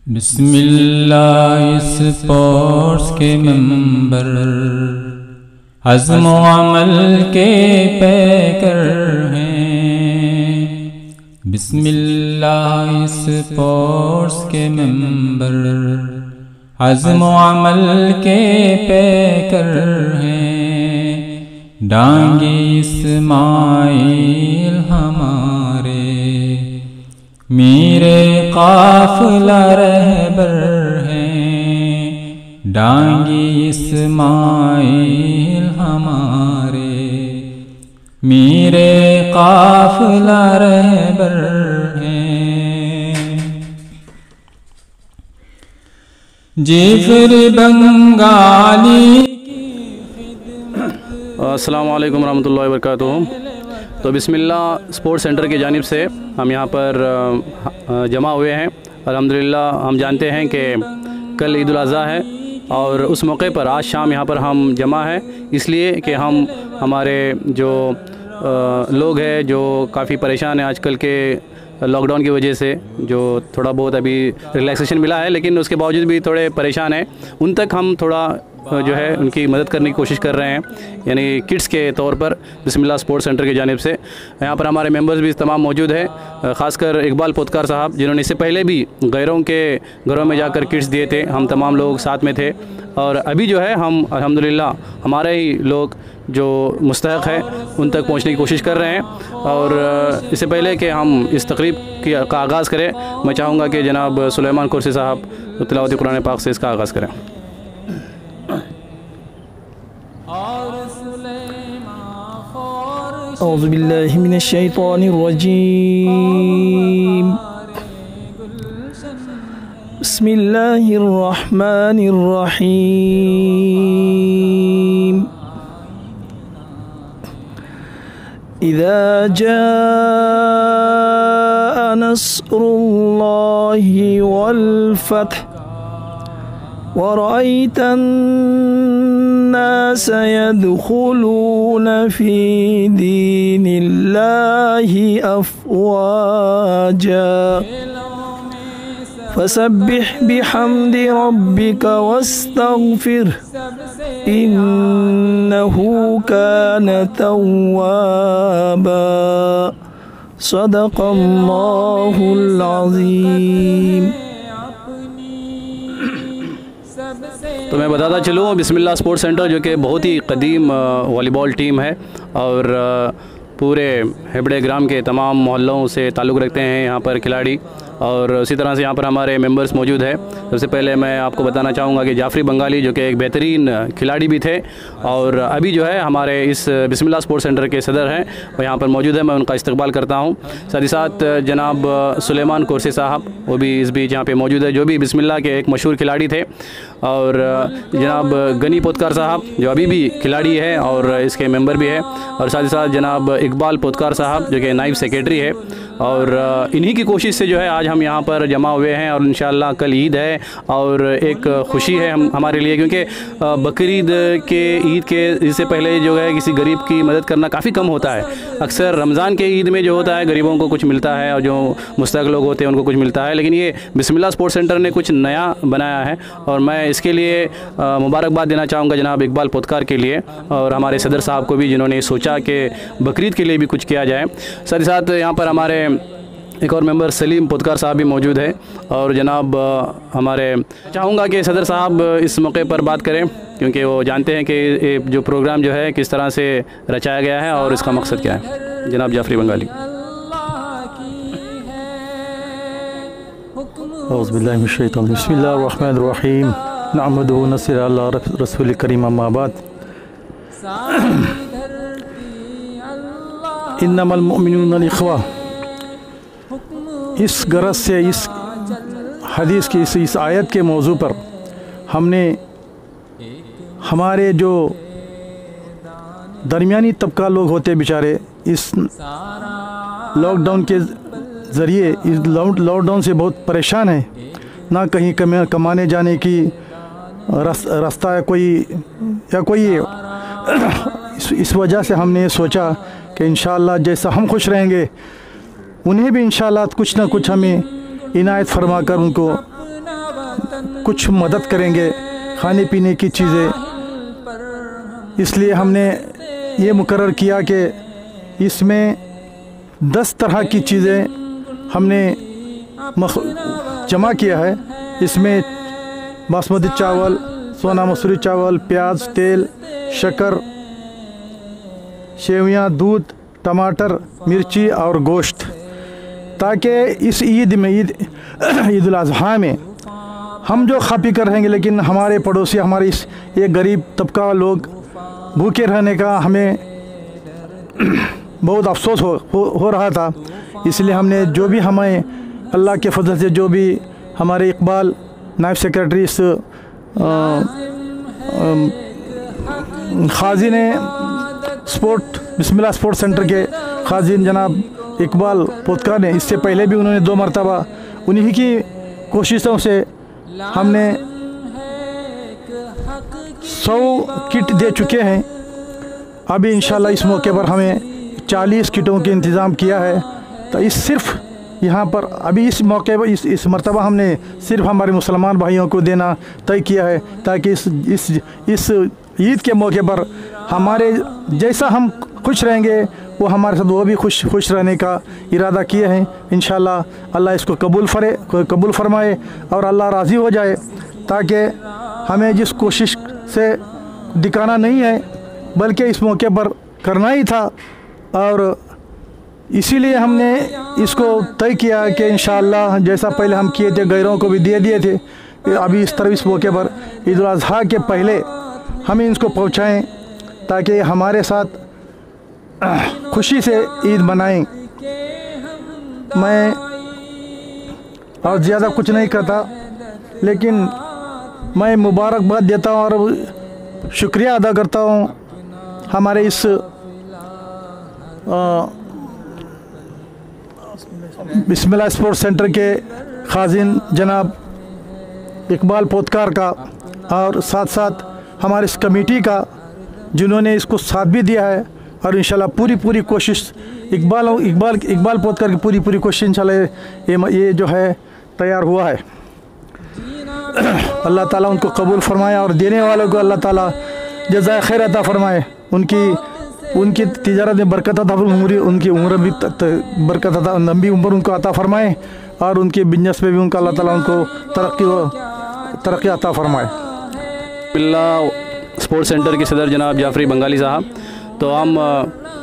बिस्मिल्लाह sports के मंबर अज़्म अमल के पैकर हैं। बिस्मिल्लाह स्पोर्ट्स के मंबर अज़्म अमल के पैकर हैं। डांगी इस्माइल हमारे मेरे काफ़िला रहबर हैं। डांगी इस्माइल हमारे मेरे काफ़िला रहबर हैं। जिफ्र बंगाली अस्सलामु अलैकुम रहमतुल्लाहि व बरकातुहू। तो बिस्मिल्लाह स्पोर्ट्स सेंटर की जानिब से हम यहाँ पर जमा हुए हैं। अल्हम्दुलिल्लाह हम जानते हैं कि कल ईद उल अज़हा है और उस मौके पर आज शाम यहाँ पर हम जमा हैं, इसलिए कि हम हमारे जो लोग हैं जो काफ़ी परेशान हैं आजकल के लॉकडाउन की वजह से, जो थोड़ा बहुत अभी रिलैक्सेशन मिला है लेकिन उसके बावजूद भी थोड़े परेशान हैं, उन तक हम थोड़ा जो है उनकी मदद करने की कोशिश कर रहे हैं, यानी किड्स के तौर पर बिस्मिल्लाह स्पोर्ट्स सेंटर की जानिब से। यहाँ पर हमारे मेंबर्स भी तमाम मौजूद हैं, ख़ासकर इकबाल पोतकार साहब जिन्होंने इससे पहले भी गैरों के घरों में जाकर किट्स दिए थे। हम तमाम लोग साथ में थे और अभी जो है हम अल्हम्दुलिल्लाह हमारे ही लोग जो मुस्तहक़ है उन तक पहुँचने की कोशिश कर रहे हैं। और इससे पहले कि हम इस तकरीब का आगाज़ करें, मैं चाहूँगा कि जनाब सुलेमान कुरसी साहब तिलावत कुरान पाक से इसका आगाज़ करें। औज़ु बिल्लाहि मिनश शैतानिर रजीम। बिस्मिल्लाहिर रहमानिर रहीम। इज़ा जाअ नस्रुल्लाहि वल फ़त्ह वरअयत अन्नास यदखुलून फ़ी दीनिल्लाहि अफ़वाजा फसब्बिह बिहम्दि रब्बिका वस्तग़फ़िरहु इन्नहु कान तव्वाबा। सदक़ल्लाहुल अज़ीम। तो मैं बताता चलूँ बिस्मिल्लाह स्पोर्ट्स सेंटर जो कि बहुत ही कदीम वॉलीबॉल टीम है और पूरे हेबड़े ग्राम के तमाम मोहल्लों से ताल्लुक़ रखते हैं यहाँ पर खिलाड़ी, और उसी तरह से यहाँ पर हमारे मेंबर्स मौजूद है। सबसे पहले मैं आपको बताना चाहूँगा कि जाफ़री बंगाली जो कि एक बेहतरीन खिलाड़ी भी थे और अभी जो है हमारे इस बिस्मिल्लाह स्पोर्ट्स सेंटर के सदर हैं, वो यहाँ पर मौजूद है, मैं उनका इस्तकबाल करता हूँ। साथ ही साथ जनाब सुलेमान कुरसी साहब वो भी इस बीच यहाँ पे मौजूद है, जो भी बिस्मिल्लाह के एक मशहूर खिलाड़ी थे, और जनाब गनी पोतकार साहब जो अभी भी खिलाड़ी है और इसके मेंबर भी है, और साथ ही साथ जनाब इकबाल पोतकार साहब जो कि नाइब सेक्रेटरी है। और इन्हीं की कोशिश से जो है आज हम यहाँ पर जमा हुए हैं और इंशाअल्लाह कल ईद है और एक ख़ुशी है हमारे लिए, क्योंकि बकरीद के ईद के इससे पहले जो है किसी गरीब की मदद करना काफ़ी कम होता है। अक्सर रमज़ान के ईद में जो होता है गरीबों को कुछ मिलता है और जो मुस्तहक़ लोग होते हैं उनको कुछ मिलता है, लेकिन ये बिस्मिल्लाह स्पोर्ट्स सेंटर ने कुछ नया बनाया है और मैं इसके लिए मुबारकबाद देना चाहूँगा जनाब इकबाल पोतकार के लिए और हमारे सदर साहब को भी जिन्होंने सोचा कि बकरीद के लिए भी कुछ किया जाए। साथ ही साथ यहाँ पर हमारे एक और मेंबर सलीम पोतकार साहब भी मौजूद है और जनाब हमारे चाहूँगा कि सदर साहब इस मौके पर बात करें, क्योंकि वो जानते हैं कि जो प्रोग्राम जो है किस तरह से रचाया गया है और इसका मकसद क्या है। जनाब जाफ़री बंगाली। औज़ु बिल्लाहि मिनश शैतानिर रजीम। बिस्मिल्लाहिर रहमानिर रहीम। नहमदुहु व नस्तईनुहु अला रसूलिल करीम अम्मा बाद। इन्नमल मुमिनूना इख़्वा। इस गरज से इस हदीस की इस आयत के मौजू पर हमने हमारे जो दरमियानी तबका लोग होते बेचारे इस लॉकडाउन के ज़रिए इस लॉकडाउन से बहुत परेशान है, ना कहीं कमाने जाने की रास्ता है कोई या कोई इस वजह से हमने सोचा कि इंशाअल्लाह जैसा हम खुश रहेंगे उन्हें भी इंशाअल्लाह कुछ ना कुछ हमें इनायत फरमा कर उनको कुछ मदद करेंगे खाने पीने की चीज़ें। इसलिए हमने ये मुकर्रर किया कि इसमें 10 तरह की चीज़ें हमने जमा किया है। इसमें बासमती चावल, सोना मसूरी चावल, प्याज, तेल, शक्कर, सेवइयाँ, दूध, टमाटर, मिर्ची और गोश्त, ताकि इस ईद में ईद उल अज़हा में हम जो खा पी कर रहेंगे, लेकिन हमारे पड़ोसी, हमारे इस ये गरीब तबका लोग भूखे रहने का हमें बहुत अफसोस हो रहा था। इसलिए हमने जो भी हमें अल्लाह के फजल से जो भी हमारे इकबाल नायब सेक्रेटरी इस खाजिन बिस्मिल्लाह स्पोर्ट सेंटर के खाजिन जनाब इकबाल पोतकार ने, इससे पहले भी उन्होंने 2 मरतबा उन्हीं की कोशिशों से हमने 100 किट दे चुके हैं। अभी इंशाल्लाह इस मौके पर हमें 40 किटों के इंतज़ाम किया है। तो इस सिर्फ यहाँ पर अभी इस मौके पर इस मरतबा हमने सिर्फ हमारे मुसलमान भाइयों को देना तय किया है, ताकि इस ईद के मौके पर हमारे जैसा हम खुश रहेंगे वो हमारे साथ वो भी खुश रहने का इरादा किए हैं। इंशाल्लाह अल्लाह इसको कबूल फरमाए और अल्लाह राज़ी हो जाए, ताकि हमें जिस कोशिश से दिखाना नहीं है बल्कि इस मौके पर करना ही था। और इसीलिए हमने इसको तय किया कि इंशाअल्लाह जैसा पहले हम किए थे, गैरों को भी दे दिए थे, अभी इस तरह इस मौके पर ईद उल अज़हा के पहले हम इसको पहुँचाएँ, ताकि हमारे साथ खुशी से ईद मनाएं। मैं और ज़्यादा कुछ नहीं कहता, लेकिन मैं मुबारकबाद देता हूँ और शुक्रिया अदा करता हूँ हमारे इस बिस्मिल्लाह स्पोर्ट सेंटर के खाजिन जनाब इकबाल पोतकार का, और साथ साथ हमारे इस कमेटी का जिन्होंने इसको साथ भी दिया है। और इंशाल्लाह पूरी कोशिश इकबाल पोतकार की पूरी कोशिश इंशाल्लाह ये जो है तैयार हुआ है। अल्लाह ताला उनको कबूल फरमाए और देने वालों को अल्लाह ताला जज़ाए खैर अता फरमाए, उनकी तिजारत में बरकत अता फरमाए, उनकी उम्र भी बरकत अता, लंबी उम्र उनको अता फरमाए, और उनके बिजनेस में भी उनका अल्लाह ताला उनको तरक्की अता फरमाए। बिस्मिल्लाह स्पोर्ट्स सेंटर के सदर जनाब जाफरी बंगाली साहब, तो हम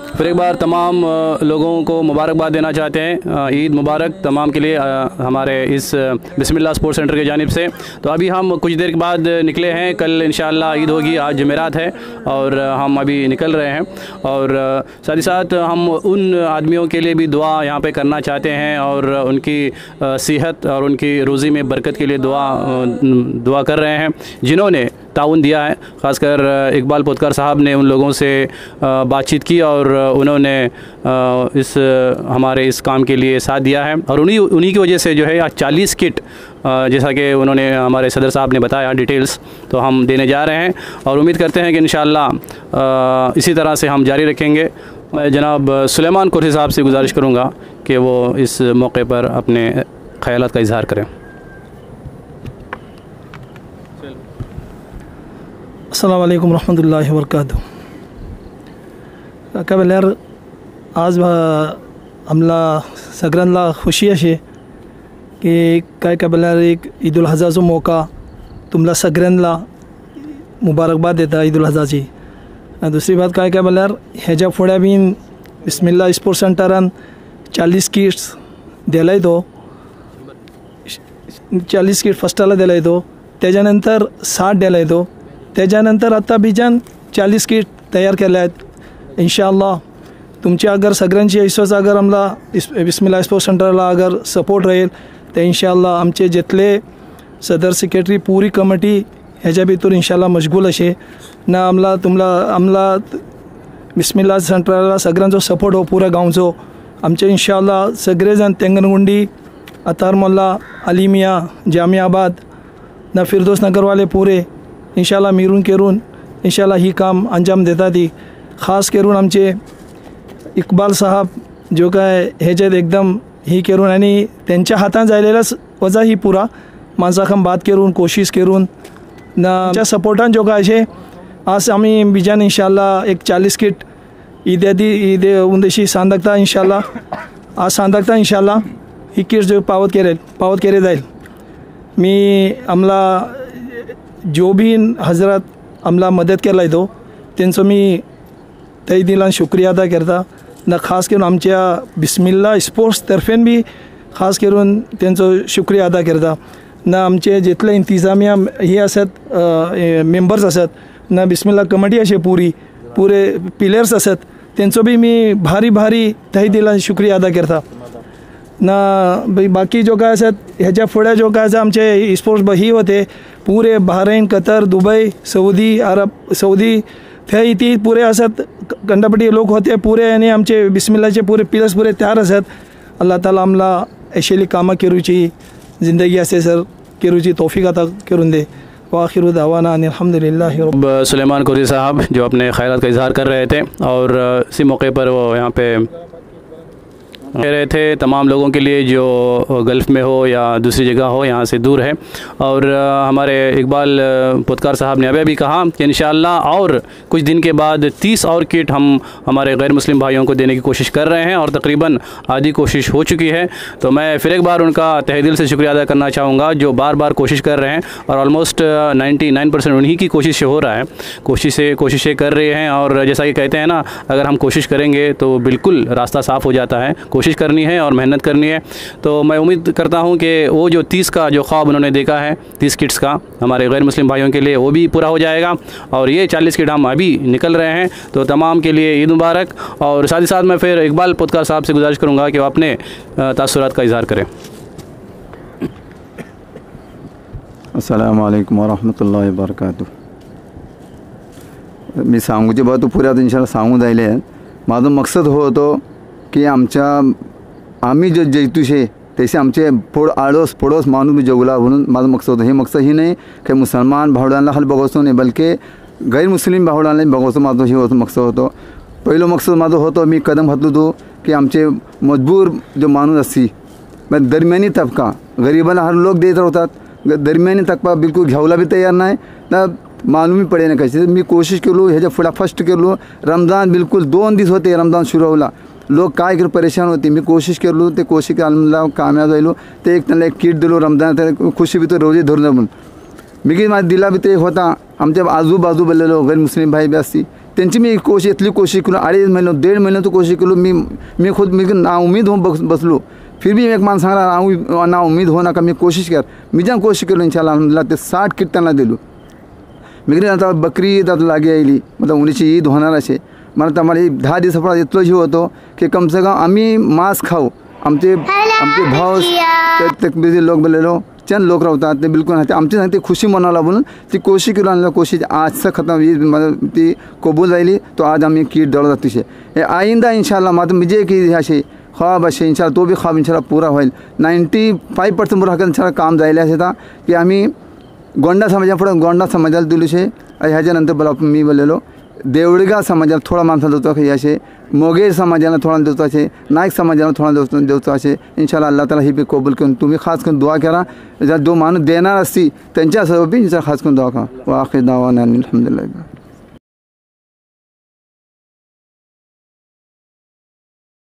फिर एक बार तमाम लोगों को मुबारकबाद देना चाहते हैं। ईद मुबारक तमाम के लिए हमारे इस बिस्मिल्लाह स्पोर्ट्स सेंटर की जानिब से। तो अभी हम कुछ देर के बाद निकले हैं, कल इंशाअल्लाह ईद होगी, आज जुमेरात है और हम अभी निकल रहे हैं। और साथ ही साथ हम उन आदमियों के लिए भी दुआ यहाँ पे करना चाहते हैं और उनकी सेहत और उनकी रोज़ी में बरकत के लिए दुआ कर रहे हैं जिन्होंने ताउन दिया है। ख़ासकर इकबाल पोतकार साहब ने उन लोगों से बातचीत की और उन्होंने हमारे इस काम के लिए साथ दिया है, और उन्हीं की वजह से जो है आज 40 किट, जैसा कि उन्होंने हमारे सदर साहब ने बताया डिटेल्स, तो हम देने जा रहे हैं और उम्मीद करते हैं कि इंशाअल्लाह इसी तरह से हम जारी रखेंगे। मैं जनाब सुलेमान कुरैशी साहब से गुजारिश करूँगा कि वो इस मौके पर अपने ख्यालात का इजहार करें। अस्सलामु अलैकुम रहमतुल्लाहि व बरकातुहू। काका आज आमला सगळ्यांना खुशी अशी की काय काबल्यार एक ईद उल अज़हाचो मौका तुमला सगळ्यांना मुबारकबाद देता ईद उल अज़हाची। दुसरी बात काय काबल्यार हेज्या फुडें बीन बिस्मिल्लाह स्पोर्ट्स सेंटरान 40 किट्स दिलाय, तो 40 किट फस्टाला दिलाय, तो त्याच्या नंतर 60 दिलाय, तो त्याच्यानंतर आता बीजान 40 किट तयार केले आहेत। इंशाअल्लाह तुमची अगर सगळ्यांची ऐसोच अगर आमला बिस्मिल्लाह स्पोर्ट्स सेंटरला अगर सपोर्ट राहील तर इंशाअल्लाह आमचे जितले सदर सेक्रेटरी पूरी कमिटी ह्याच्या भितर इंशाअल्लाह मशगूल असे ना आमला बिस्मिल्लाह सेंटरला सगळ्यांचो सपोर्ट हो पुऱ्या गांवचो। आमचे इंशाअल्लाह सगळेजण तेंगनगुंडी, अतार मोल्ला, अलीमिया, जामियाबाद ना फिरदोस नगर वाले पूरे इंशाअल्लाह मिरून करून इंशाअल्लाह ही काम अंजाम देता ती। खास करून आमचे इकबाल साहब जो काय ह्याच्यात एकदम ही करून आणि त्यांच्या हातात जायलेलाच वजा ही पुरा माणसाकन बात करून कोशिश करून ना सपोर्टान जो काय अशें आज आमी बिजान इंशाल्लाह एक 40 किट ईद उंदेशी सांदकता इंशाल्लाह आज सांदकता इंशाल्लाह ही किट जो पावत करे जाईल मी आमला जो भी हजरत आमला मदत केला तो तेंचो मी तहे दिलान शुक्रिया अदा करता ना खास करून आमच्या बिस्मिल्ला स्पोर्ट्स तर्फेन बी खास करून तेंचो शुक्रिया अदा करता ना आमचे जितले इंतिजामिया ही आसत मेंबर्स आसत ना बिस्मिल्ला कमिटी अशे पूरे प्लेयर्स आसत तेंचो बी मी भारी तहे दिलान शुक्रिया अदा करता ना बाकी जो काय आसत ह्याच्या फुडें जो काय आसा आमचे स्पोर्ट्स ही होते पूरे बहरीन कतर दुबई सऊदी थंय ती पूरे आसत कंडापटी लोक होते पूरे आनी आमचे बिस्मिल्लाचे पूरे प्लेयर्स पूरे तयार आसत अल्लाह ताला आमला अशेली कामां करूची जिंदगी आसे सर करूची तौफीक अता करून दे वाखिर दावाना अल्हम्दुलिल्लाह। सुलेमान कुरैशी साहब जो अपने ख्यालात का इजहार कर रहे थे और इसी मौके पर वो यहाँ पे कह रहे थे तमाम लोगों के लिए जो गल्फ़ में हो या दूसरी जगह हो यहाँ से दूर है। और हमारे इकबाल पुतकार साहब ने अभी कहा कि इंशाअल्लाह और कुछ दिन के बाद 30 और किट हम हमारे गैर मुस्लिम भाइयों को देने की कोशिश कर रहे हैं और तकरीबन आधी कोशिश हो चुकी है। तो मैं फिर एक बार उनका तहे दिल से शुक्रिया अदा करना चाहूँगा जो बार कोशिश कर रहे हैं और ऑलमोस्ट 99% उन्हीं की कोशिश से हो रहा है, कोशिशें कर रहे हैं। और जैसा कि कहते हैं ना, अगर हम कोशिश करेंगे तो बिल्कुल रास्ता साफ़ हो जाता है। कोशिश करनी है और मेहनत करनी है। तो मैं उम्मीद करता हूं कि वो जो 30 का जो ख्वाब उन्होंने देखा है 30 किट्स का हमारे गैर मुस्लिम भाइयों के लिए वो भी पूरा हो जाएगा। और ये 40 किट हम अभी निकल रहे हैं। तो तमाम के लिए ईद मुबारक। और साथ ही साथ मैं फिर इकबाल पुतकार साहब से गुजारिश करूँगा कि वो अपने तासुरात का इजहार करें। अस्सलाम वालेकुम वरहमतुल्लाहि वबरकातुह। मी सांगूचे बाबा तू पुऱ्या इंशाल्लाह सांगून जायले। माझो मकसद होतो की आम्ही जो जैतुशे तैसे आमचे पडोस माणूस भी जगला म्हणून माझं मकसद होतं। हे मकसद ही नाही की मुसलमान भावडांना खाली बघवतो नाही, बल्कि गैर मुस्लिम भावडांना बघवतो माझं हे होतं मकसद होतं। पहिलं मकसद माझं होतं मी कदम घातलो तो की आमचे मजबूर जो माणूस असती दरम्यानी तबका गरीबाला हर लोक देत राहतात, दरम्यानी तबका बिलकुल घ्यायला भी तयार नाही ना मालूम ही पडे ना कशी। मी कोशिश केलो ह्याच्या फुडा फर्स्ट केलो रमजान बिलकुल 2 दिवस होते रमजान सुरू होला लोक काय कर परेशान होती। मी कोशिश केलो ते कोशिश अल्हम्दुलिल्लाह कामयाब झालो। ते एक त्यांना एक किट दिलो रमजान तर खुशी भी तो रोजे धरून म्हणून मी माझ्या दिला भी ते होता। आमच्या आजूबाजू बसलेलो गैर मुस्लिम भाई भी असती त्यांची मी इतली कोशिश केलो 2.5 महिने 1.5 महिने तो कोशिश केलो। मी खुद मी ना उम्मीद होऊन बसलो। फिर भी एक माणूस सांगला ना उम्मीद हो नका, मी कोशिश कर। मी ज्या कोशिश केलो इंशाल्लाह अल्हम्दुलिल्लाह ते 60 किट त्यांना दिलो। मी आता बकरी ईद आता लागे आयली मतलब उन्हीची ईद होणार असे मला तर आम्हाला 10 दिवसापर्यंत इतलो जीव होतो की कम से कम आम्ही मांस खाऊ। आमचे भाव ते लोक बोललेलो चंद लोक राहतात ते बिलकुल आमच्या ते खुशी मनाला म्हणून ती कोशिश केली आणि कोशिश आजचा खतम ती कबूल झाली। तो आज आम्ही किट दौड़ अतिशय हे आइंदा इंशाल्लाह मात्र म्हणजे की असे ख्वाब असे इंशाल्लाह तो भी ख्वाब इंशाल्लाह पूरा होईल। 95% पूरा इंशाल्लाह काम जायले असे था की आम्ही गोंडा समाजा पुढे गोंडा समाजाला दिलो शे। ह्याच्यानंतर बोला मी बोललेलो देवडगा समाजाला थोडा माणसाला देतो की असे मोगेर समाजाला थोडा देतो असे नाईक समाजाला थोडा देतो असे इंशाल्लाह अल्लाह ताला ही भी कबूल करून तुम्ही खास करून दुआ करा। जो माणूस देणार असती त्यांच्यासोबत बी खास करून दुआ करा। व आखिर दावाना अल्हम्दुलिल्लाह।